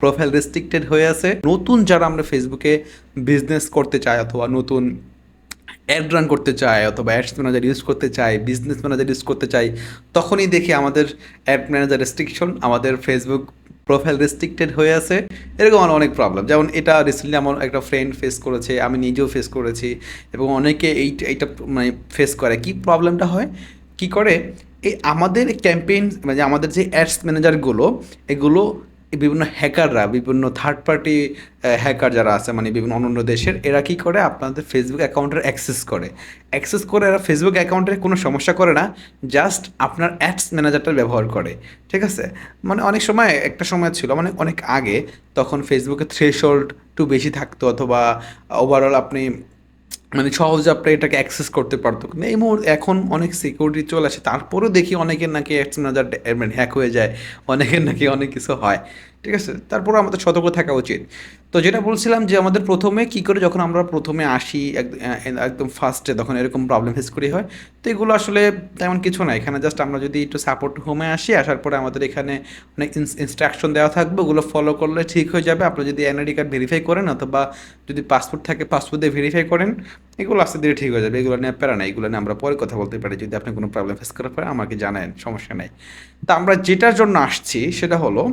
Profile restricted হয়ে আছে। নতুন যারা আমরা ফেসবুকে বিজনেস করতে চাই অথবা নতুন অ্যাড রান করতে চাই অথবা অ্যাডস ম্যানেজার ইউজ করতে চাই, বিজনেস ম্যানেজার ইউজ করতে চাই, তখনই দেখি আমাদের অ্যাড ম্যানেজার রেস্ট্রিকশন, আমাদের ফেসবুক প্রোফাইল রেস্ট্রিক্টেড হয়ে আছে। এরকম আমার অনেক প্রবলেম, যেমন এটা রিসেন্টলি আমার একটা ফ্রেন্ড ফেস করেছে, আমি নিজেও ফেস করেছি, এবং অনেকে এইটা মানে ফেস করে। কি প্রবলেমটা হয়, কি করে, এই আমাদের ক্যাম্পেইন মানে আমাদের যে অ্যাডস ম্যানেজারগুলো, এগুলো বিভিন্ন হ্যাকাররা, বিভিন্ন থার্ড পার্টি হ্যাকার যারা আছে মানে বিভিন্ন অন্যান্য দেশের, এরা কী করে আপনাদের ফেসবুক অ্যাকাউন্টের অ্যাক্সেস করে এরা ফেসবুক অ্যাকাউন্টের কোনো সমস্যা করে না, জাস্ট আপনার অ্যাডস ম্যানেজারটা ব্যবহার করে। ঠিক আছে, মানে অনেক সময় একটা সময় ছিল মানে অনেক আগে, তখন ফেসবুকে থ্রেশহোল্ড একটু বেশি থাকতো, অথবা ওভারঅল আপনি মানে সহজে আপনি এটাকে অ্যাক্সেস করতে পারতো। কিন্তু এই মুহূর্তে এখন অনেক সিকিউরিটি চলে আসে, তারপরেও দেখি অনেকের নাকি অ্যাডস ম্যানেজার মানে হ্যাক হয়ে যায়, অনেকের নাকি অনেক কিছু হয়। ঠিক আছে, তারপরে আমাদের সতর্ক থাকা উচিত। তো যেটা বলছিলাম যে আমাদের প্রথমে কী করে, যখন আমরা প্রথমে আসি একদম ফার্স্টে, তখন এরকম প্রবলেম ফেস করি হয়। তো এগুলো আসলে তেমন কিছু না, এখানে জাস্ট আমরা যদি একটু সাপোর্ট হোমে আসি, আসার পরে আমাদের এখানে অনেক ইনস্ট্রাকশন দেওয়া থাকবে, ওগুলো ফলো করলে ঠিক হয়ে যাবে। আপনি যদি এনআইডি কার্ড ভেরিফাই করেন অথবা যদি পাসপোর্ট থাকে পাসপোর্ট দিয়ে ভেরিফাই করেন, এগুলো আস্তে ধীরে ঠিক হয়ে যাবে। এগুলো নিয়ে প্যারা নাই, এগুলো নিয়ে আমরা পরে কথা বলতে পারি। যদি আপনি কোনো প্রবলেম ফেস করার পরে আমাকে জানান, সমস্যা নেই। তা আমরা যেটার জন্য আসছি সেটা হলো